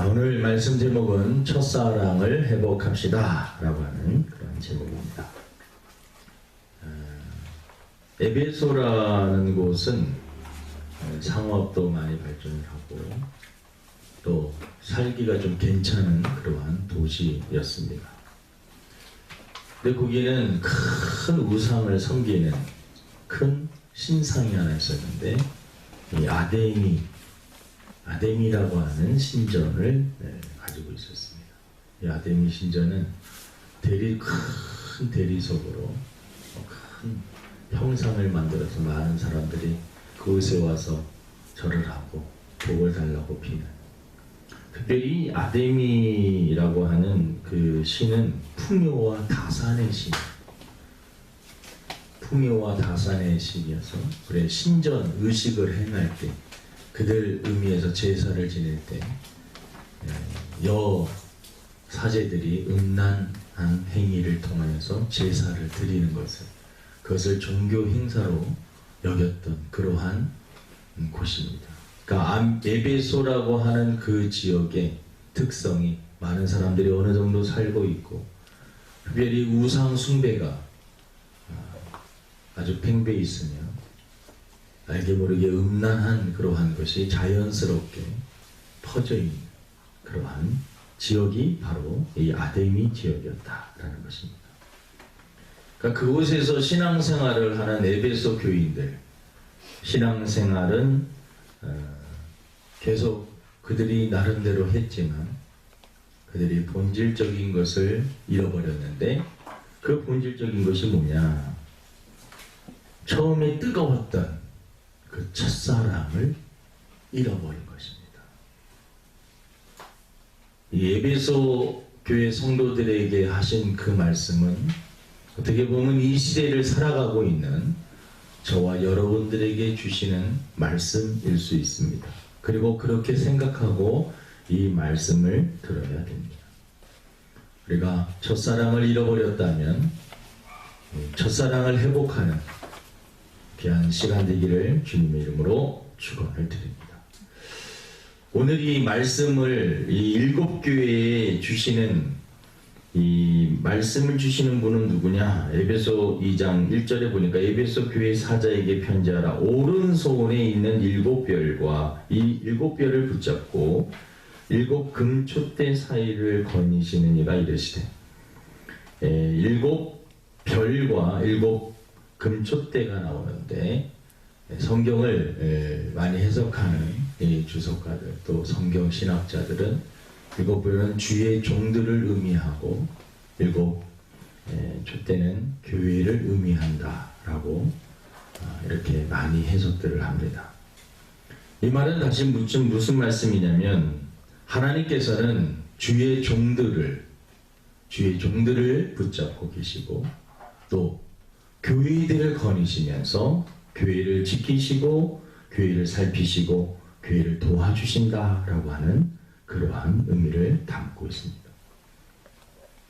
오늘 말씀 제목은 첫사랑을 회복합시다 라고 하는 그런 제목입니다. 에베소라는 곳은 상업도 많이 발전을 하고 또 살기가 좀 괜찮은 그러한 도시였습니다. 근데 거기에는 큰 우상을 섬기는 큰 신상이 하나 있었는데 이 아데미라고 하는 신전을 가지고 있었습니다. 이 아데미 신전은 큰 대리석으로 큰 형상을 만들어서 많은 사람들이 그곳에 와서 절을 하고 복을 달라고 비는, 특별히 아데미라고 하는 그 신은 풍요와 다산의 신, 풍요와 다산의 신이어서 그래 신전 의식을 행할 때 그들 의미에서 제사를 지낼 때 사제들이 음란한 행위를 통하여서 제사를 드리는 그것을 종교 행사로 여겼던 그러한 곳입니다. 그러니까 에베소라고 하는 그 지역의 특성이 많은 사람들이 어느 정도 살고 있고, 특별히 우상 숭배가 아주 팽배해 있으며 알게 모르게 음란한 그러한 것이 자연스럽게 퍼져 있는 그러한 지역이 바로 이 아데미 지역이었다라는 것입니다. 그러니까 그곳에서 신앙생활을 하는 에베소 교인들, 신앙생활은 계속 그들이 나름대로 했지만 그들이 본질적인 것을 잃어버렸는데, 그 본질적인 것이 뭐냐? 처음에 뜨거웠던 그 첫사랑을 잃어버린 것입니다. 이 에베소 교회 성도들에게 하신 그 말씀은 어떻게 보면 이 시대를 살아가고 있는 저와 여러분들에게 주시는 말씀일 수 있습니다. 그리고 그렇게 생각하고 이 말씀을 들어야 됩니다. 우리가 첫사랑을 잃어버렸다면 첫사랑을 회복하는 귀한 시간 되기를 주님의 이름으로 축원을 드립니다. 오늘 이 말씀을 이 7교회에 주시는 이 말씀을 주시는 분은 누구냐? 에베소 2장 1절에 보니까 에베소 교회 사자에게 편지하라. 오른손에 있는 7별과 이 7별을 붙잡고 7 금촛대 사이를 거니시는 이가 이르시되, 7 별과 7 금촛대가 나오는데 성경을 많이 해석하는 이 주석가들 또 성경 신학자들은 7별은 주의 종들을 의미하고 7 촛대는 교회를 의미한다라고 이렇게 많이 해석들을 합니다. 이 말은 다시 무슨 말씀이냐면, 하나님께서는 주의 종들을 붙잡고 계시고 또 교회들을 거니시면서 교회를 지키시고 교회를 살피시고 교회를 도와주신다라고 하는 그러한 의미를 담고 있습니다.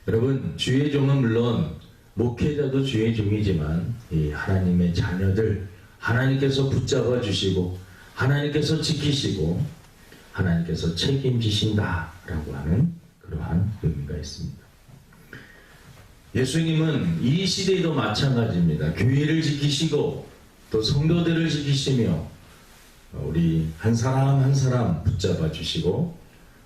여러분, 주의 종은 물론 목회자도 주의 종이지만 이 하나님의 자녀들 하나님께서 붙잡아 주시고 하나님께서 지키시고 하나님께서 책임지신다라고 하는 그러한 의미가 있습니다. 예수님은 이 시대에도 마찬가지입니다. 교회를 지키시고 또 성도들을 지키시며 우리 한 사람 한 사람 붙잡아 주시고,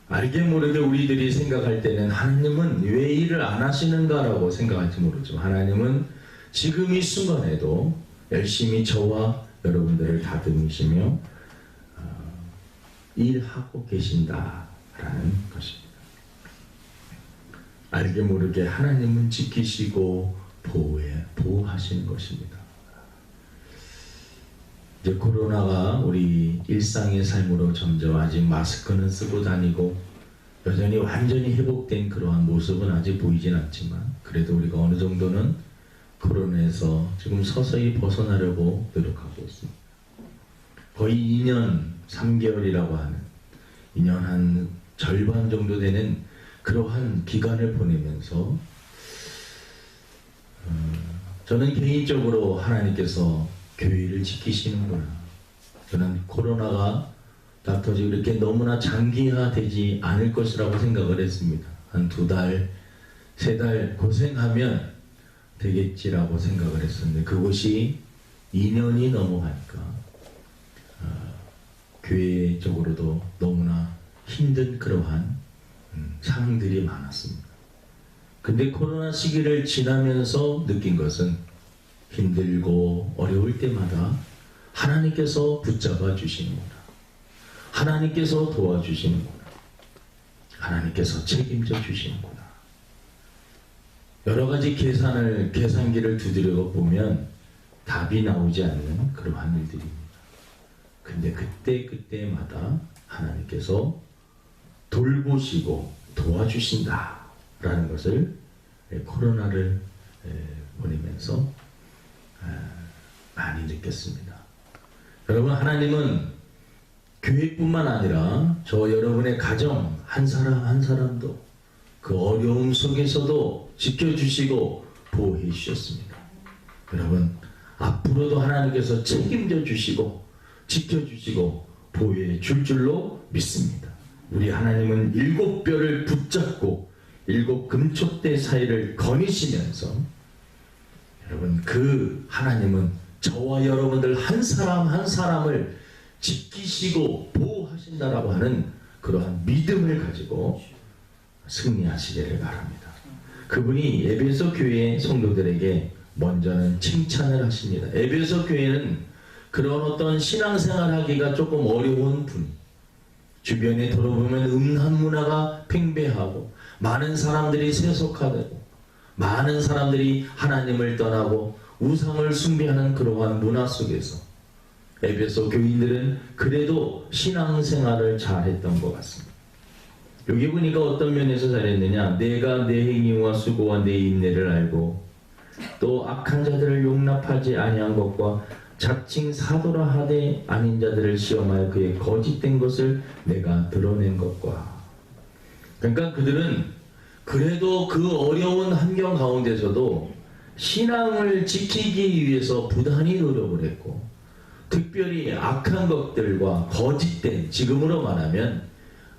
알게 모르게 우리들이 생각할 때는 하나님은 왜 일을 안 하시는가라고 생각할지 모르죠. 하나님은 지금 이 순간에도 열심히 저와 여러분들을 다듬으시며 일하고 계신다라는 것입니다. 알게 모르게 하나님은 지키시고 보호하시는 것입니다. 이제 코로나가 우리 일상의 삶으로 점점 아직 마스크는 쓰고 다니고 여전히 완전히 회복된 그러한 모습은 아직 보이진 않지만, 그래도 우리가 어느 정도는 코로나에서 지금 서서히 벗어나려고 노력하고 있습니다. 거의 2년 3개월이라고 하는 2년 한 절반 정도 되는 그러한 기간을 보내면서 저는 개인적으로 하나님께서 교회를 지키시는구나, 저는 코로나가 닥터지 이렇게 너무나 장기화되지 않을 것이라고 생각을 했습니다. 한 2달, 3달 고생하면 되겠지라고 생각을 했었는데 그것이 2년이 넘어가니까 교회적으로도 너무나 힘든 그러한 상황들이 많았습니다. 근데 코로나 시기를 지나면서 느낀 것은 힘들고 어려울 때마다 하나님께서 붙잡아 주시는구나. 하나님께서 도와주시는구나. 하나님께서 책임져 주시는구나. 여러 가지 계산기를 두드려 보면 답이 나오지 않는 그러한 일들입니다. 근데 그때마다 하나님께서 돌보시고 도와주신다라는 것을 코로나를 보내면서 많이 느꼈습니다. 여러분, 하나님은 교회뿐만 아니라 저 여러분의 가정 한 사람 한 사람도 그 어려움 속에서도 지켜주시고 보호해 주셨습니다. 여러분, 앞으로도 하나님께서 책임져 주시고 지켜주시고 보호해 줄 줄로 믿습니다. 우리 하나님은 7뼈를 붙잡고 7 금촉대 사이를 거니시면서 여러분, 그 하나님은 저와 여러분들 한 사람 한 사람을 지키시고 보호하신다라고 하는 그러한 믿음을 가지고 승리하시기를 바랍니다. 그분이 에베소 교회 성도들에게 먼저는 칭찬을 하십니다. 에베소 교회는 그런 어떤 신앙생활 하기가 조금 어려운 분, 주변에 돌아보면 음란 문화가 팽배하고 많은 사람들이 세속화되고 많은 사람들이 하나님을 떠나고 우상을 숭배하는 그러한 문화 속에서 에베소 교인들은 그래도 신앙생활을 잘했던 것 같습니다. 여기 보니까 어떤 면에서 잘했느냐, 내가 내 행위와 수고와 내 인내를 알고 또 악한 자들을 용납하지 아니한 것과 자칭 사도라 하되 아닌 자들을 시험하여 그의 거짓된 것을 내가 드러낸 것과. 그러니까 그들은 그래도 그 어려운 환경 가운데서도 신앙을 지키기 위해서 부단히 노력을 했고, 특별히 악한 것들과 거짓된, 지금으로 말하면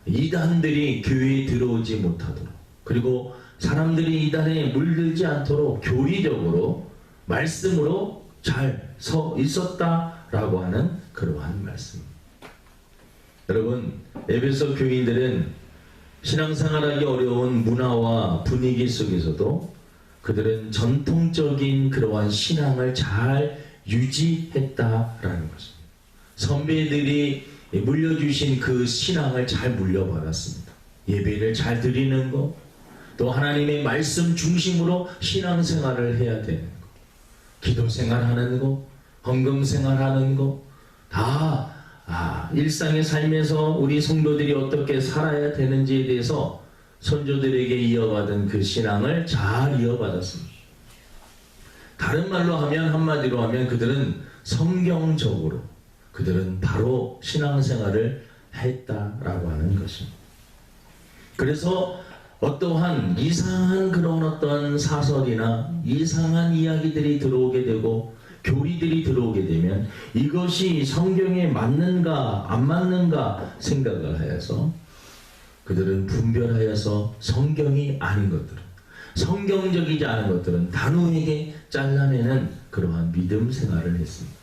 이단들이 교회에 들어오지 못하도록, 그리고 사람들이 이단에 물들지 않도록 교리적으로 말씀으로 잘 서 있었다라고 하는 그러한 말씀입니다. 여러분, 에베소 교인들은 신앙생활하기 어려운 문화와 분위기 속에서도 그들은 전통적인 그러한 신앙을 잘 유지했다라는 것입니다. 선배들이 물려주신 그 신앙을 잘 물려받았습니다. 예배를 잘 드리는 것, 또 하나님의 말씀 중심으로 신앙생활을 해야 되는 것, 기도생활하는 것, 헌금생활하는 것, 다 일상의 삶에서 우리 성도들이 어떻게 살아야 되는지에 대해서 선조들에게 이어받은 그 신앙을 잘 이어받았습니다. 다른 말로 하면, 한마디로 하면 그들은 성경적으로 그들은 바로 신앙생활을 했다라고 하는 것입니다. 그래서 어떠한 이상한 그런 어떤 사설이나 이상한 이야기들이 들어오게 되고 교리들이 들어오게 되면 이것이 성경에 맞는가 안 맞는가 생각을 하여서 그들은 분별하여서 성경이 아닌 것들은, 성경적이지 않은 것들은 단호하게 잘라내는 그러한 믿음 생활을 했습니다.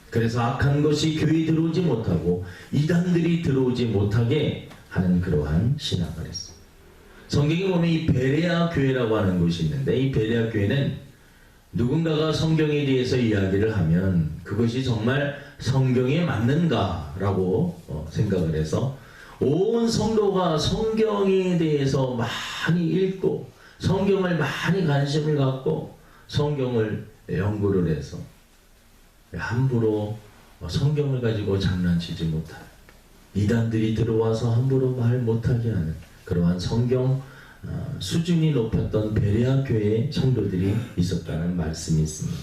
그래서 악한 것이 교회에 들어오지 못하고 이단들이 들어오지 못하게 하는 그러한 신앙을 했습니다. 성경에 보면 이 베레아 교회라고 하는 곳이 있는데, 이 베레아 교회는 누군가가 성경에 대해서 이야기를 하면 그것이 정말 성경에 맞는가라고 생각을 해서 온 성도가 성경에 대해서 많이 읽고 성경을 많이 관심을 갖고 성경을 연구를 해서 함부로 성경을 가지고 장난치지 못하는, 이단들이 들어와서 함부로 말 못하게 하는 그러한 성경 수준이 높았던 베레아 교회의 성도들이 있었다는 말씀이 있습니다.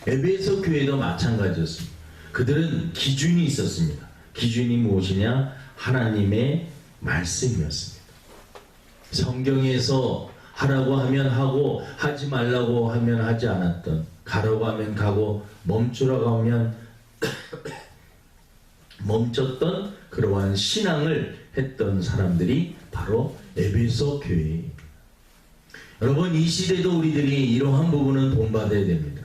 에베소 교회도 마찬가지였습니다. 그들은 기준이 있었습니다. 기준이 무엇이냐? 하나님의 말씀이었습니다. 성경에서 하라고 하면 하고 하지 말라고 하면 하지 않았던, 가라고 하면 가고 멈추라고 하면 멈췄던 그러한 신앙을 했던 사람들이 바로 에베소 교회입니다. 여러분, 이 시대도 우리들이 이러한 부분은 본받아야 됩니다.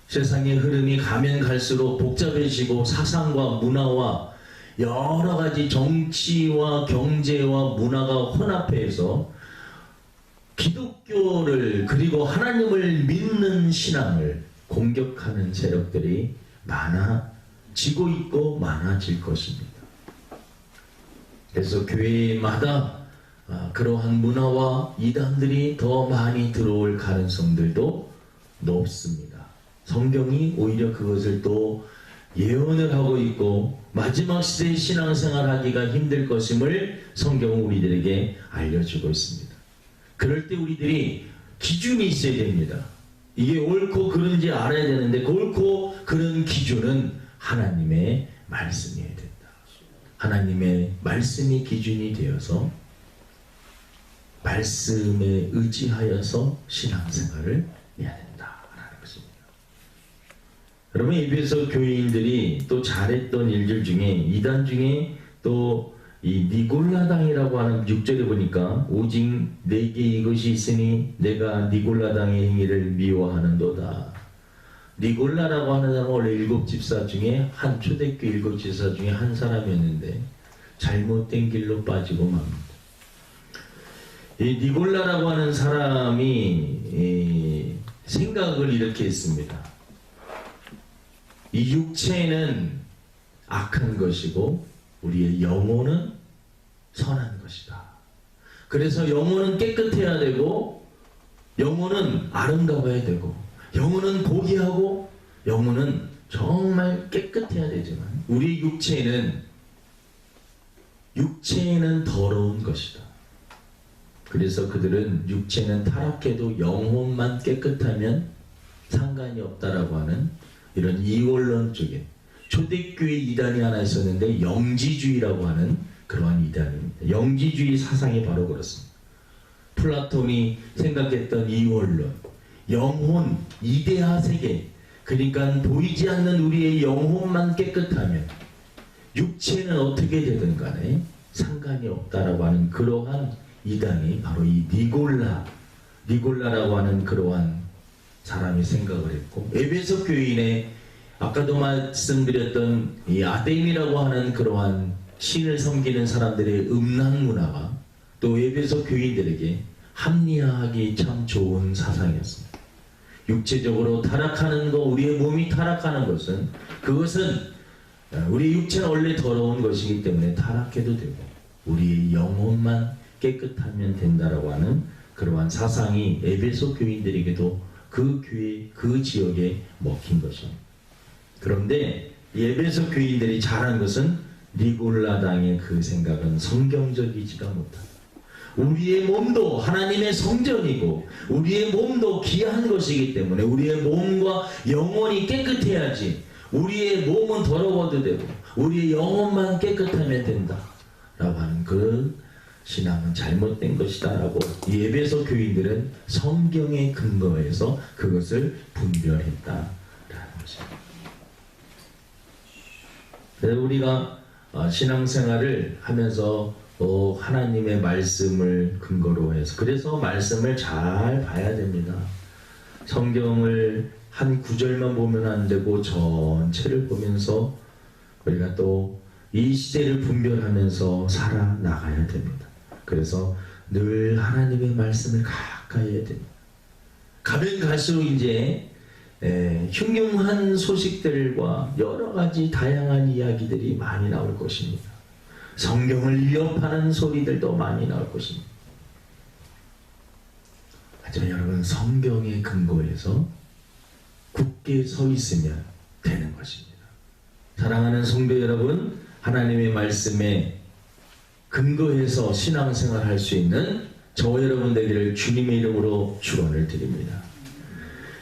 세상의 흐름이 가면 갈수록 복잡해지고 사상과 문화와 여러 가지 정치와 경제와 문화가 혼합해서 기독교를 그리고 하나님을 믿는 신앙을 공격하는 세력들이 많아지고 있고 많아질 것입니다. 그래서 교회마다 그러한 문화와 이단들이 더 많이 들어올 가능성들도 높습니다. 성경이 오히려 그것을 또 예언을 하고 있고 마지막 시대의 신앙생활 하기가 힘들 것임을 성경은 우리들에게 알려주고 있습니다. 그럴 때 우리들이 기준이 있어야 됩니다. 이게 옳고 그른지 알아야 되는데 그 옳고 그른 기준은 하나님의 말씀이어야 된다. 하나님의 말씀이 기준이 되어서 말씀에 의지하여서 신앙생활을 해야 된다라는 것입니다. 여러분, 에베소 교인들이 또 잘했던 일들 중에 이단 중에 또 이 니골라당이라고 하는 6절에 보니까 오직 내게 이것이 있으니 내가 니골라당의 행위를 미워하는도다. 니골라라고 하는 사람은 원래 7집사 중에 한 초대교 7집사 중에 한 사람이었는데 잘못된 길로 빠지고 맙니다. 이 니골라라고 하는 사람이 생각을 이렇게 했습니다. 이 육체는 악한 것이고 우리의 영혼은 선한 것이다. 그래서 영혼은 깨끗해야 되고 영혼은 아름다워야 되고 영혼은 고귀하고 영혼은 정말 깨끗해야 되지만 우리의 육체는 더러운 것이다. 그래서 그들은 육체는 타락해도 영혼만 깨끗하면 상관이 없다라고 하는 이런 이원론 쪽에 초대교회 이단이 하나 있었는데 영지주의라고 하는 그러한 이단입니다. 영지주의 사상이 바로 그렇습니다. 플라톤이 생각했던 이원론, 영혼, 이데아 세계, 그러니까 보이지 않는 우리의 영혼만 깨끗하면 육체는 어떻게 되든 간에 상관이 없다라고 하는 그러한 이단이 바로 이 니골라라고 하는 그러한 사람이 생각을 했고, 에베소 교인의 아까도 말씀드렸던 이 아데미라고 하는 그러한 신을 섬기는 사람들의 음란 문화가 또 에베소 교인들에게 합리화하기 참 좋은 사상이었습니다. 육체적으로 타락하는 것, 우리의 몸이 타락하는 것은 그것은 우리 육체는 원래 더러운 것이기 때문에 타락해도 되고 우리의 영혼만 깨끗하면 된다라고 하는 그러한 사상이 에베소 교인들에게도 그 교회, 그 지역에 먹힌 것입니다. 그런데 에베소 교인들이 잘한 것은 니골라당의 그 생각은 성경적이지가 못하다. 우리의 몸도 하나님의 성전이고 우리의 몸도 귀한 것이기 때문에 우리의 몸과 영혼이 깨끗해야지 우리의 몸은 더러워도 되고 우리의 영혼만 깨끗하면 된다 라고 하는 그 신앙은 잘못된 것이다 라고 이 에베소 교인들은 성경에 근거해서 그것을 분별했다라는 것입니다. 그래서 우리가 신앙생활을 하면서 하나님의 말씀을 근거로 해서 그래서 말씀을 잘 봐야 됩니다. 성경을 한 구절만 보면 안 되고 전체를 보면서 우리가 또 이 시대를 분별하면서 살아나가야 됩니다. 그래서 늘 하나님의 말씀을 가까이 해야 됩니다. 가면 갈수록 이제 흉흉한 소식들과 여러 가지 다양한 이야기들이 많이 나올 것입니다. 성경을 위협하는 소리들도 많이 나올 것입니다. 하지만 여러분, 성경에 근거해서 굳게 서 있으면 되는 것입니다. 사랑하는 성도 여러분, 하나님의 말씀에 근거해서 신앙생활 할 수 있는 저와 여러분 되기를 주님의 이름으로 축원을 드립니다.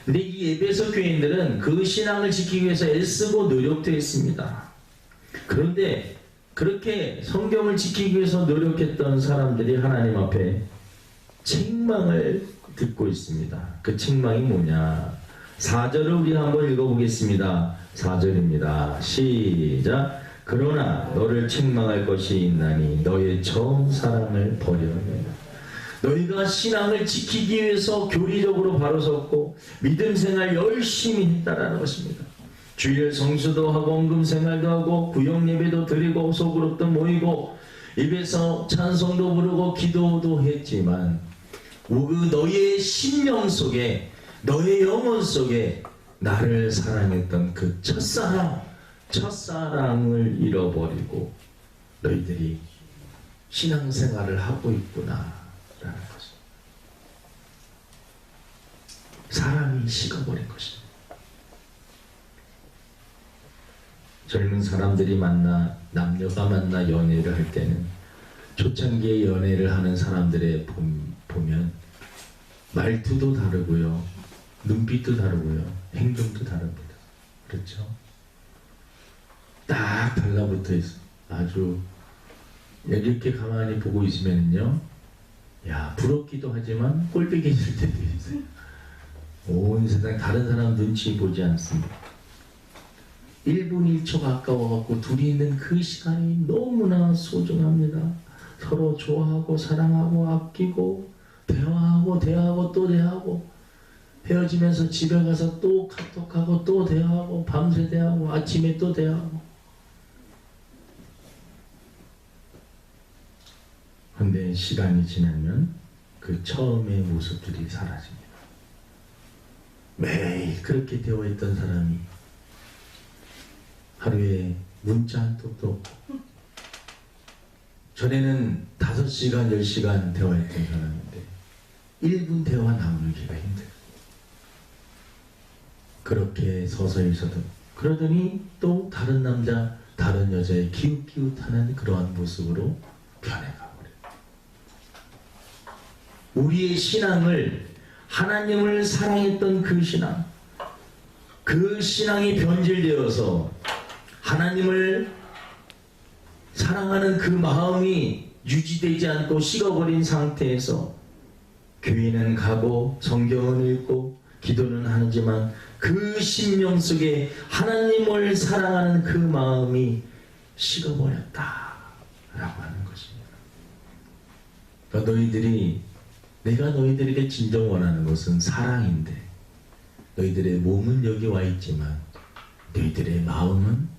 근데 이 에베소 교인들은 그 신앙을 지키기 위해서 애쓰고 노력도 했습니다. 그런데 그렇게 성경을 지키기 위해서 노력했던 사람들이 하나님 앞에 책망을 듣고 있습니다. 그 책망이 뭐냐? 4절을 우리 한번 읽어보겠습니다. 4절입니다. 시작. 그러나 너를 책망할 것이 있나니 너의 처음 사랑을 버렸느냐. 너희가 신앙을 지키기 위해서 교리적으로 바로 섰고 믿음 생활 열심히 했다라는 것입니다. 주일 성수도 하고 헌금 생활도 하고 구역 예배도 드리고 소그룹도 모이고 입에서 찬송도 부르고 기도도 했지만 그 너희의 심령 속에 너의 영혼 속에 나를 사랑했던 그 첫사랑을 잃어버리고 너희들이 신앙생활을 하고 있구나 라는 것입니다. 사람이 식어버린 것입니다. 젊은 사람들이 만나 남녀가 만나 연애를 할 때는 초창기에 연애를 하는 사람들의 보면 말투도 다르고요, 눈빛도 다르고요, 행동도 다릅니다. 그렇죠? 딱 달라붙어 있어. 아주 이렇게 가만히 보고 있으면요, 야 부럽기도 하지만 꼴보기 싫을 때도 있어요. 온 세상 다른 사람 눈치 보지 않습니다. 1분 1초 가까워갖고 둘이 있는 그 시간이 너무나 소중합니다. 서로 좋아하고 사랑하고 아끼고 대화하고 또 대화하고 헤어지면서 집에 가서 또 카톡하고 또 대화하고 밤새 대화하고 아침에 또 대화하고. 근데 시간이 지나면 그 처음의 모습들이 사라집니다. 매일 그렇게 되어있던 사람이 하루에 문자 한 통도 없고, 전에는 5시간, 10시간 대화했던 사람인데 1분 대화 나누기가 힘들어요. 그렇게 서서히 그러더니 또 다른 남자, 다른 여자의 기웃기웃하는 그러한 모습으로 변해가버려요. 우리의 신앙을, 하나님을 사랑했던 그 신앙이 변질되어서 하나님을 사랑하는 그 마음이 유지되지 않고 식어버린 상태에서 교회는 가고 성경은 읽고 기도는 하지만 그 심령 속에 하나님을 사랑하는 그 마음이 식어버렸다 라고 하는 것입니다. 그러니까 내가 너희들에게 진정 원하는 것은 사랑인데 너희들의 몸은 여기 와 있지만 너희들의 마음은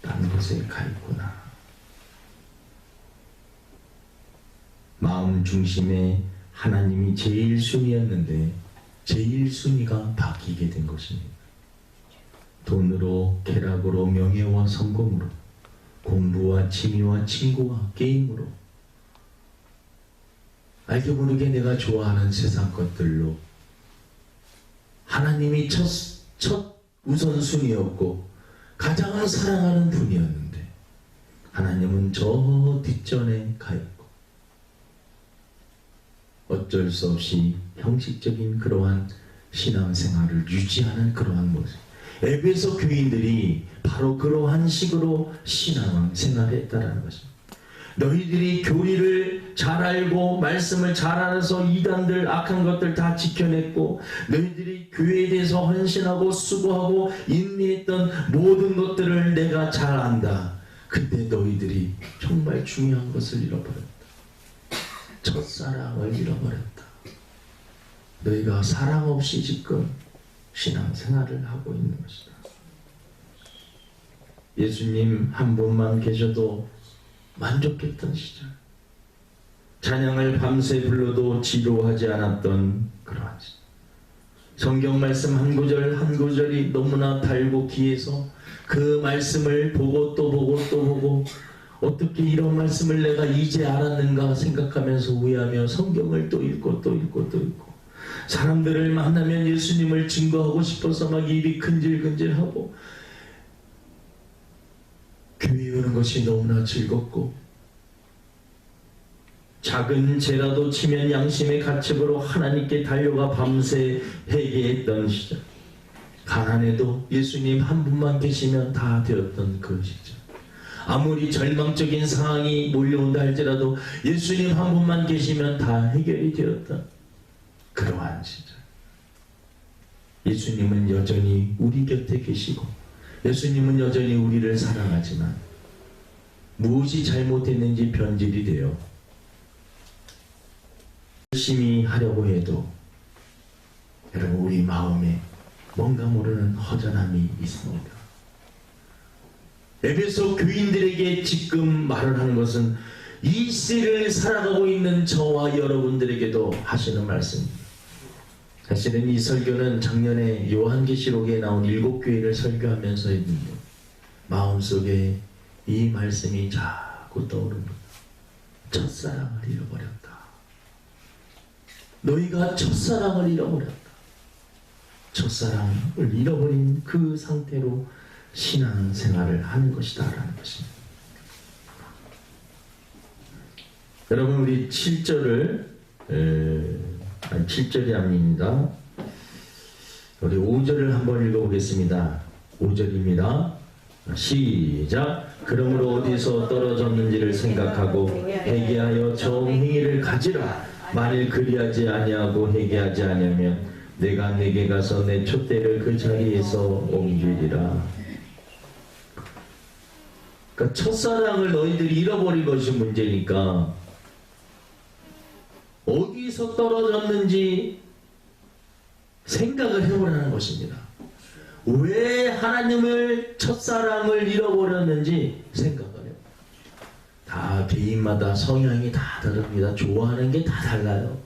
다른 곳에 가 있구나. 마음 중심에 하나님이 제일 순위였는데 제일 순위가 바뀌게 된 것입니다. 돈으로, 쾌락으로, 명예와 성공으로, 공부와 취미와 친구와 게임으로, 알게 모르게 내가 좋아하는 세상 것들로 하나님이 첫 우선순위였고 가장 사랑하는 분이었는데 하나님은 저 뒷전에 가 있고 어쩔 수 없이 형식적인 그러한 신앙생활을 유지하는 그러한 모습. 에베소 교인들이 바로 그러한 식으로 신앙생활을 했다라는 것입니다. 너희들이 교리를 잘 알고 말씀을 잘 알아서 이단들 악한 것들 다 지켜냈고 너희들이 교회에 대해서 헌신하고 수고하고 인내했던 모든 것들을 내가 잘 안다. 근데 너희들이 정말 중요한 것을 잃어버렸다. 첫사랑을 잃어버렸다. 너희가 사랑 없이 지금 신앙생활을 하고 있는 것이다. 예수님 한 분만 계셔도 만족했던 시절, 찬양을 밤새 불러도 지루하지 않았던 그러한 시절, 성경 말씀 한 구절 한 구절이 너무나 달고 귀해서 그 말씀을 보고 또 보고 또 보고 어떻게 이런 말씀을 내가 이제 알았는가 생각하면서 후회하며 성경을 또 읽고 또 읽고 또 읽고, 사람들을 만나면 예수님을 증거하고 싶어서 막 입이 근질근질하고 교회 오는 것이 너무나 즐겁고, 작은 죄라도 치면 양심의 가책으로 하나님께 달려가 밤새 회개했던 시절, 가난해도 예수님 한 분만 계시면 다 되었던 그 시절, 아무리 절망적인 상황이 몰려온다 할지라도 예수님 한 분만 계시면 다 해결이 되었던 그러한 시절, 예수님은 여전히 우리 곁에 계시고 예수님은 여전히 우리를 사랑하지만 무엇이 잘못했는지 변질이 돼요. 열심히 하려고 해도 여러분 우리 마음에 뭔가 모르는 허전함이 있습니다. 에베소 교인들에게 지금 말을 하는 것은 이 시대를 살아가고 있는 저와 여러분들에게도 하시는 말씀입니다. 사실은 이 설교는 작년에 요한계시록에 나온 7교회를 설교하면서 했는데 마음속에 이 말씀이 자꾸 떠오릅니다. 첫사랑을 잃어버렸다. 너희가 첫사랑을 잃어버렸다. 첫사랑을 잃어버린 그 상태로 신앙생활을 하는 것이다 라는 것입니다. 여러분 우리 7절을 7절이 아닙니다. 우리 5절을 한번 읽어보겠습니다. 5절입니다. 시작. 그러므로 어디서 떨어졌는지를 생각하고 회개하여 좋은 행위를 가지라. 만일 그리하지 아니하고 회개하지 아니하면 내가 내게 가서 내 촛대를 그 자리에서 옮기리라. 그러니까 첫사랑을 너희들이 잃어버린 것이 문제니까 어디서 떨어졌는지 생각을 해보라는 것입니다. 왜 하나님을 첫사랑을 잃어버렸는지 생각을 해요. 다 개인마다 성향이 다 다릅니다. 좋아하는 게 다 달라요.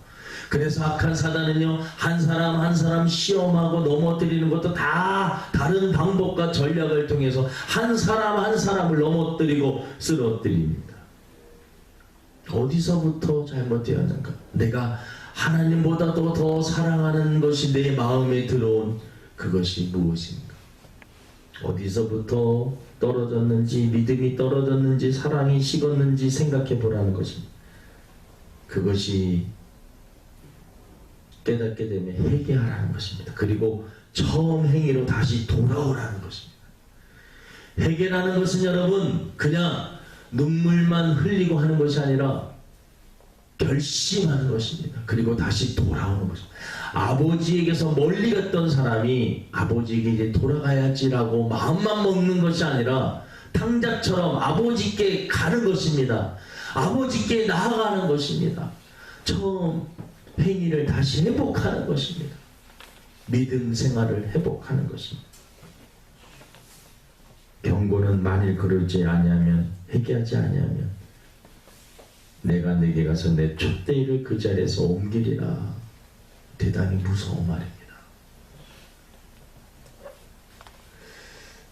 그래서 악한 사단은요, 한 사람 한 사람 시험하고 넘어뜨리는 것도 다 다른 방법과 전략을 통해서 한 사람 한 사람을 넘어뜨리고 쓰러뜨립니다. 어디서부터 잘못되었는가? 내가 하나님보다도 더 사랑하는 것이 내 마음에 들어온 그것이 무엇인가? 어디서부터 떨어졌는지, 믿음이 떨어졌는지, 사랑이 식었는지 생각해 보라는 것입니다. 그것이 깨닫게 되면 회개하라는 것입니다. 그리고 처음 행위로 다시 돌아오라는 것입니다. 회개라는 것은 여러분 그냥 눈물만 흘리고 하는 것이 아니라 결심하는 것입니다. 그리고 다시 돌아오는 것입니다. 아버지에게서 멀리 갔던 사람이 아버지에게 이제 돌아가야지라고 마음만 먹는 것이 아니라 탕자처럼 아버지께 가는 것입니다. 아버지께 나아가는 것입니다. 처음 행위를 다시 회복하는 것입니다. 믿음 생활을 회복하는 것입니다. 경고는 만일 그러지 아니하면, 회개하지 아니하면 내가 내게 가서 내 촛대를 그 자리에서 옮기리라. 대단히 무서운 말입니다.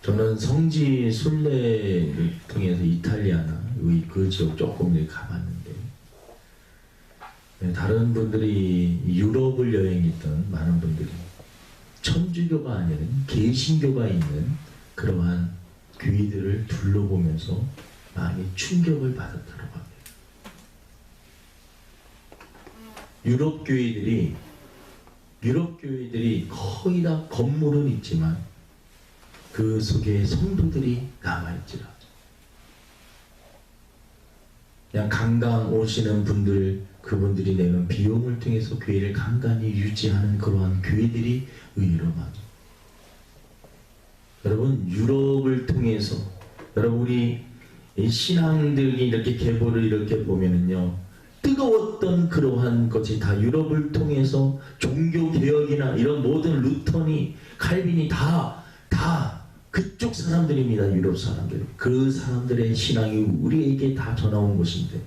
저는 성지 순례를 통해서 이탈리아나 그 지역 조금 가봤는데, 다른 분들이 유럽을 여행했던 많은 분들이 천주교가 아닌 개신교가 있는 그러한 교회들을 둘러보면서 많이 충격을 받았다고 합니다. 유럽 교회들이 거의 다 건물은 있지만 그 속에 성도들이 남아있지라. 그냥 관광 오시는 분들, 그분들이 내는 비용을 통해서 교회를 간간히 유지하는 그러한 교회들이 의외로 많아요. 여러분, 유럽을 통해서 여러분 우리 신앙들이 이렇게 계보를 이렇게 보면은요, 뜨거웠던 그러한 것이 다 유럽을 통해서 종교개혁이나 이런 모든 루터니, 칼빈이 다 그쪽 사람들입니다. 유럽 사람들. 그 사람들의 신앙이 우리에게 다 전해온 것인데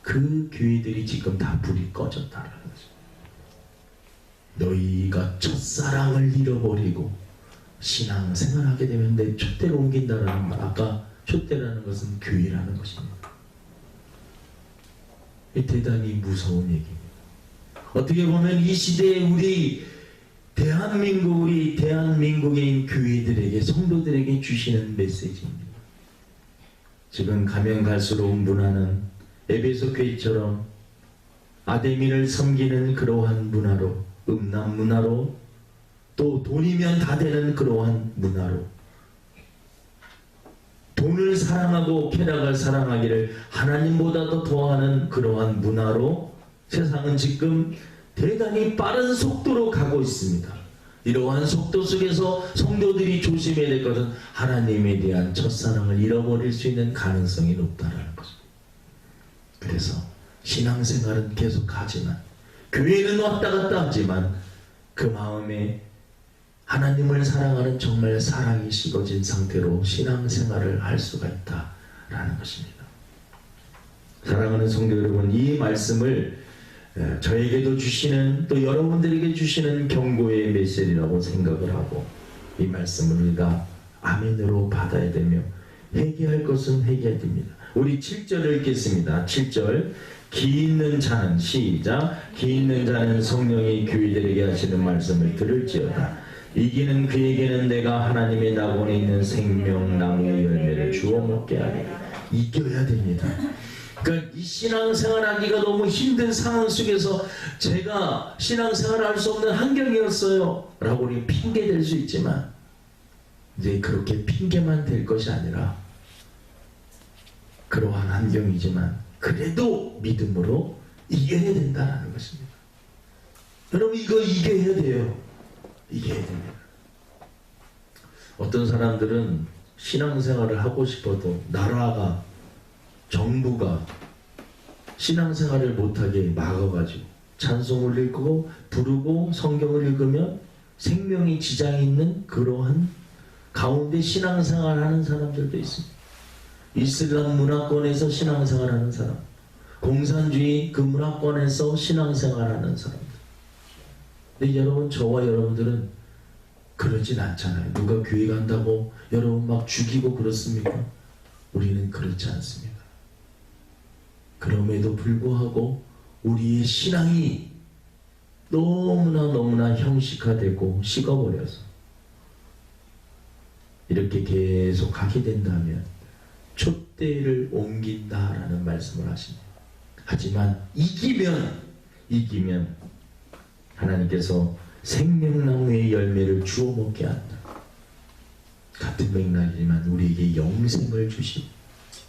그 교회들이 지금 다 불이 꺼졌다라는 거죠. 너희가 첫사랑을 잃어버리고 신앙생활하게 되면 내 촛대로 옮긴다라는 말. 아까 촛대라는 것은 교회라는 것입니다. 대단히 무서운 얘기입니다. 어떻게 보면 이 시대에 우리 대한민국의 교회들에게, 성도들에게 주시는 메시지입니다. 지금 가면 갈수록 문화는 에베소 교회처럼 아데민을 섬기는 그러한 문화로, 음란 문화로, 또 돈이면 다 되는 그러한 문화로, 돈을 사랑하고 쾌락을 사랑하기를 하나님보다도 더하는 그러한 문화로 세상은 지금 대단히 빠른 속도로 가고 있습니다. 이러한 속도 속에서 성도들이 조심해야 될 것은 하나님에 대한 첫사랑을 잃어버릴 수 있는 가능성이 높다라는 거죠. 그래서 신앙생활은 계속하지만, 교회는 왔다 갔다 하지만 그 마음에 하나님을 사랑하는 정말 사랑이 식어진 상태로 신앙생활을 할 수가 있다라는 것입니다. 사랑하는 성도 여러분, 이 말씀을 저에게도 주시는, 또 여러분들에게 주시는 경고의 메시지라고 생각을 하고, 이 말씀을 우리가 아멘으로 받아야 되며 회개할 것은 회개해야 됩니다. 우리 7절을 읽겠습니다. 7절. 기 있는 자는, 시작, 기 있는 자는 성령이 교회들에게 하시는 말씀을 들을지어다. 이기는 그에게는 내가 하나님의 낙원에 있는 생명나무의 열매를 주어 먹게 하리라. 이겨야 됩니다. 그러니까 이 신앙생활 하기가 너무 힘든 상황 속에서 제가 신앙생활을 할 수 없는 환경이었어요 라고 우리 핑계 댈 수 있지만, 이제 그렇게 핑계만 될 것이 아니라 그러한 환경이지만 그래도 믿음으로 이겨야 된다는 것입니다. 여러분, 이거 이겨야 돼요. 이겨야 됩니다. 어떤 사람들은 신앙생활을 하고 싶어도 나라가, 정부가 신앙생활을 못하게 막아가지고 찬송을 읽고 부르고 성경을 읽으면 생명이 지장이 있는 그러한 가운데 신앙생활하는 사람들도 있습니다. 이슬람 문화권에서 신앙생활하는 사람, 공산주의 그 문화권에서 신앙생활하는 사람들. 근데 여러분, 저와 여러분들은 그러진 않잖아요. 누가 교회 간다고 여러분 막 죽이고 그렇습니까? 우리는 그렇지 않습니다. 그럼에도 불구하고 우리의 신앙이 너무나 형식화되고 식어버려서 이렇게 계속 하게 된다면 촛대를 옮긴다라는 말씀을 하십니다. 하지만 이기면 하나님께서 생명나무의 열매를 주워 먹게 한다. 같은 맥락이지만 우리에게 영생을 주신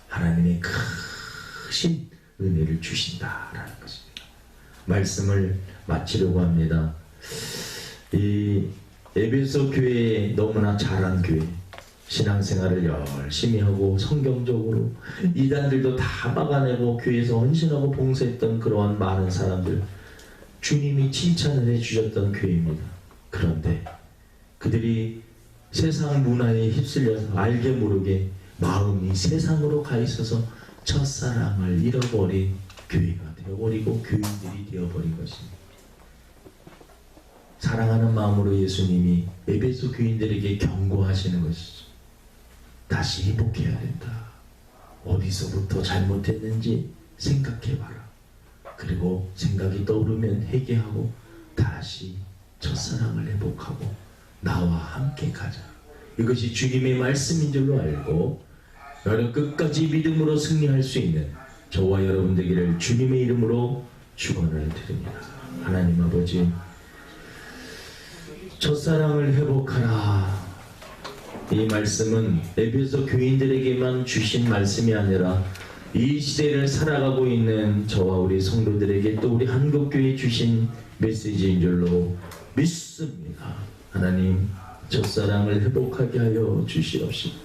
하나님의 크신 은혜를 주신다라는 것입니다. 말씀을 마치려고 합니다. 이 에베소 교회에 너무나 잘한 교회, 신앙생활을 열심히 하고 성경적으로 이단들도 다 막아내고 교회에서 헌신하고 봉사했던 그러한 많은 사람들, 주님이 칭찬을 해주셨던 교회입니다. 그런데 그들이 세상 문화에 휩쓸려서 알게 모르게 마음이 세상으로 가 있어서 첫사랑을 잃어버린 교회가 되어버리고 교인들이 되어버린 것입니다. 사랑하는 마음으로 예수님이 에베소 교인들에게 경고하시는 것이죠. 다시 회복해야 된다. 어디서부터 잘못했는지 생각해봐라. 그리고 생각이 떠오르면 회개하고 다시 첫사랑을 회복하고 나와 함께 가자. 이것이 주님의 말씀인 줄로 알고 나를 끝까지 믿음으로 승리할 수 있는 저와 여러분 되기를 주님의 이름으로 축원을 드립니다. 하나님 아버지, 첫사랑을 회복하라. 이 말씀은 에베소 교인들에게만 주신 말씀이 아니라 이 시대를 살아가고 있는 저와 우리 성도들에게, 또 우리 한국교회에 주신 메시지인 줄로 믿습니다. 하나님, 첫사랑을 회복하게 하여 주시옵시고,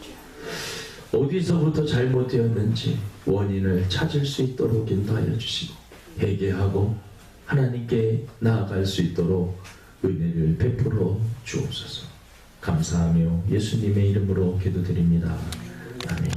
어디서부터 잘못되었는지 원인을 찾을 수 있도록 인도하여 주시고, 회개하고 하나님께 나아갈 수 있도록 은혜를 베풀어 주옵소서. 감사하며 예수님의 이름으로 기도드립니다. 아멘.